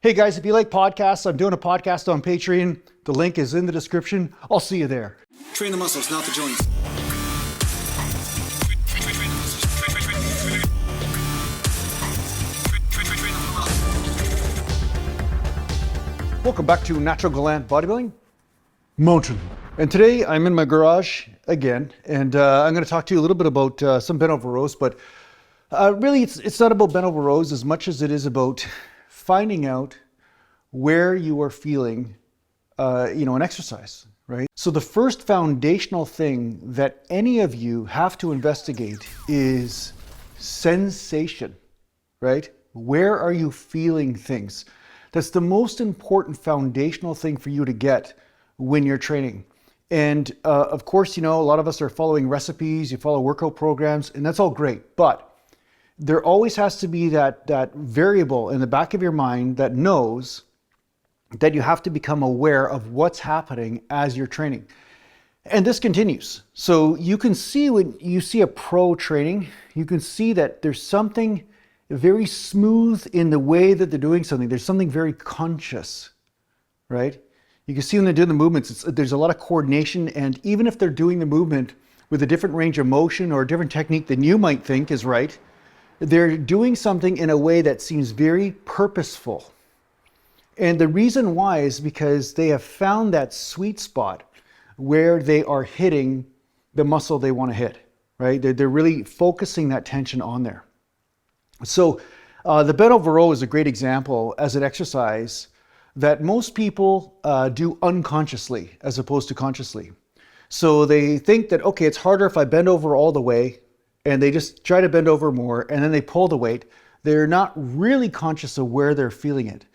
Hey guys, if you like podcasts, I'm doing a podcast on Patreon. The link is in the description. I'll see you there. Train the muscles, not the joints. Welcome back to Natural Bodybuilding Mountain. And today I'm in my garage again, and I'm going to talk to you a little bit about some bent over rows, but really it's not about bent over rows as much as it is about finding out where you are feeling an exercise, right? So the first foundational thing that any of you have to investigate is sensation, right? Where are you feeling things? That's the most important foundational thing for you to get when you're training. And of course, a lot of us are following recipes, you follow workout programs, and that's all great. But there always has to be that variable in the back of your mind that knows that you have to become aware of what's happening as you're training. And this continues. So you can see when you see a pro training, you can see that there's something very smooth in the way that they're doing something. There's something very conscious, right? You can see when they're doing the movements, there's a lot of coordination, and even if they're doing the movement with a different range of motion or a different technique than you might think is right, they're doing something in a way that seems very purposeful. And the reason why is because they have found that sweet spot where they are hitting the muscle they want to hit, right? They're really focusing that tension on there. So the bent over row is a great example as an exercise that most people do unconsciously as opposed to consciously. So they think that, okay, it's harder if I bend over all the way, and they just try to bend over more, and then they pull the weight. They're not really conscious of where they're feeling it,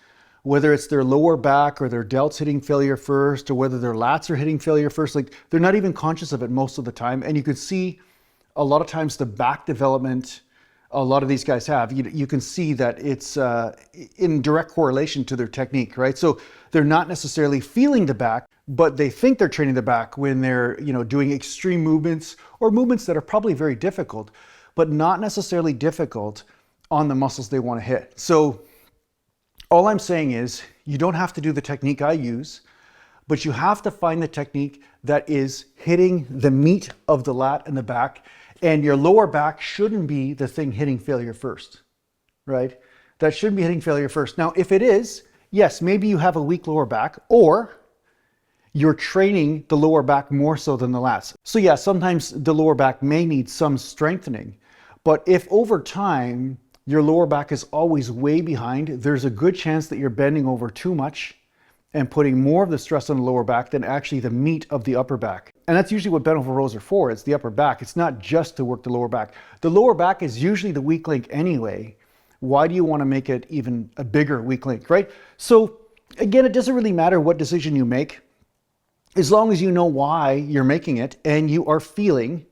whether it's their lower back or their delts hitting failure first, or whether their lats are hitting failure first. Like, they're not even conscious of it most of the time. And you can see a lot of times the back development a lot of these guys have, you can see that it's in direct correlation to their technique, right? So they're not necessarily feeling the back, but they think they're training the back when they're doing extreme movements or movements that are probably very difficult, but not necessarily difficult on the muscles they want to hit. So all I'm saying is you don't have to do the technique I use, but you have to find the technique that is hitting the meat of the lat and the back. And your lower back shouldn't be the thing hitting failure first, right? That shouldn't be hitting failure first. Now, if it is, yes, maybe you have a weak lower back, or you're training the lower back more so than the lats. So yeah, sometimes the lower back may need some strengthening, but if over time your lower back is always way behind, there's a good chance that you're bending over too much and putting more of the stress on the lower back than actually the meat of the upper back. And that's usually what bent over rows are for. It's the upper back. It's not just to work the lower back. The lower back is usually the weak link anyway. Why do you want to make it even a bigger weak link, right? So again, it doesn't really matter what decision you make, as long as you know why you're making it and you are feeling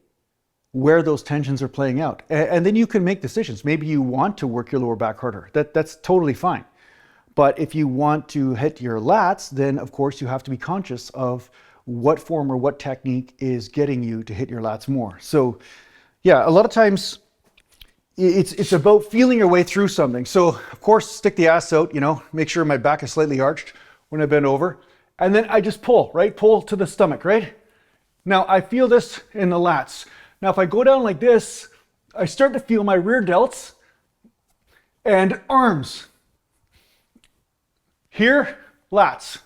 where those tensions are playing out. And then you can make decisions. Maybe you want to work your lower back harder. That's totally fine. But if you want to hit your lats, then of course you have to be conscious of what form or what technique is getting you to hit your lats more. So yeah, a lot of times it's about feeling your way through something. So of course, stick the ass out, make sure my back is slightly arched when I bend over. And then I just pull, right? Pull to the stomach, right? Now I feel this in the lats. Now if I go down like this, I start to feel my rear delts and arms. Here, lats.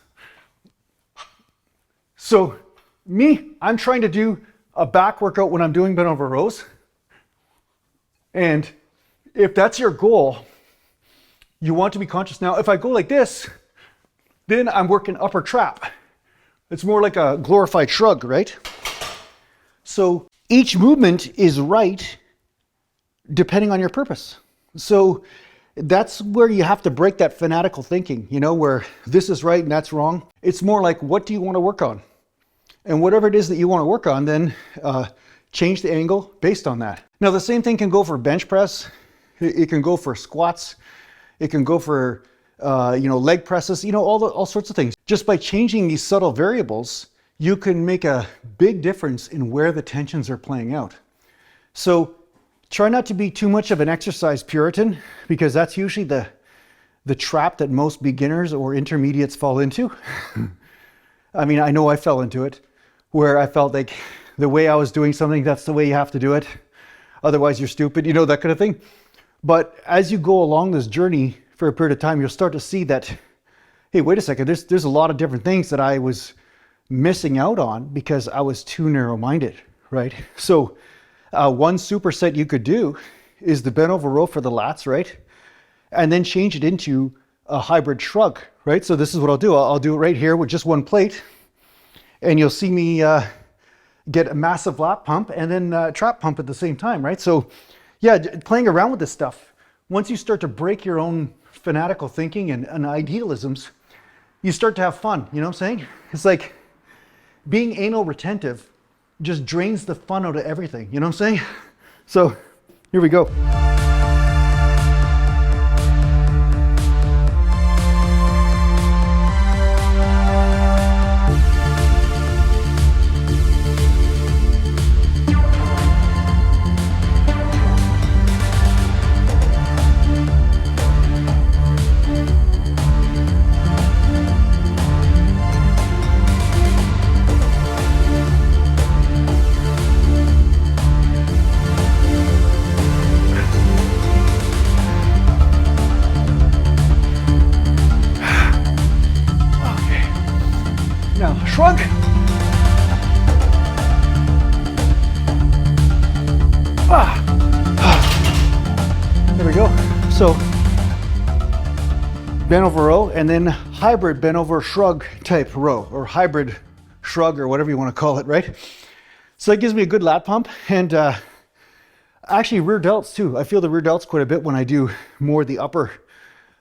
So I'm trying to do a back workout when I'm doing bent over rows. And if that's your goal, you want to be conscious. Now, if I go like this, then I'm working upper trap. It's more like a glorified shrug, right? So each movement is right depending on your purpose. So that's where you have to break that fanatical thinking, where this is right and that's wrong. It's more like, what do you want to work on? And whatever it is that you want to work on, then change the angle based on that. Now, the same thing can go for bench press. It can go for squats. It can go for, leg presses, all sorts of things. Just by changing these subtle variables, you can make a big difference in where the tensions are playing out. So try not to be too much of an exercise Puritan, because that's usually the trap that most beginners or intermediates fall into. I mean, I know I fell into it, where I felt like the way I was doing something, that's the way you have to do it. Otherwise you're stupid, you know, that kind of thing. But as you go along this journey for a period of time, you'll start to see that, hey, wait a second, there's a lot of different things that I was missing out on because I was too narrow-minded, right? So one superset you could do is the bent over row for the lats, right? And then change it into a hybrid shrug, right? So this is what I'll do. I'll do it right here with just one plate, and you'll see me get a massive lat pump and then trap pump at the same time, right? So yeah, playing around with this stuff. Once you start to break your own fanatical thinking and idealisms, you start to have fun, you know what I'm saying? It's like being anal retentive just drains the fun out of everything, you know what I'm saying? So here we go. Now, shrug. There we go. So, bent over row and then hybrid bent over shrug type row, or hybrid shrug, or whatever you want to call it, right? So that gives me a good lat pump, and actually rear delts too. I feel the rear delts quite a bit when I do more of the upper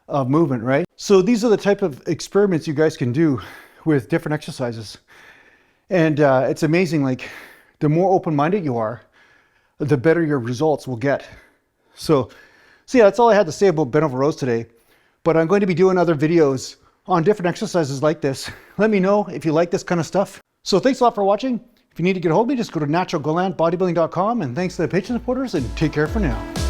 movement, right? So these are the type of experiments you guys can do with different exercises. And it's amazing, like the more open-minded you are, the better your results will get. So yeah, that's all I had to say about bent over rows today. But I'm going to be doing other videos on different exercises like this. Let me know if you like this kind of stuff. So thanks a lot for watching. If you need to get a hold of me, just go to naturalbodybuilding.com, and thanks to the Patreon supporters, and take care for now.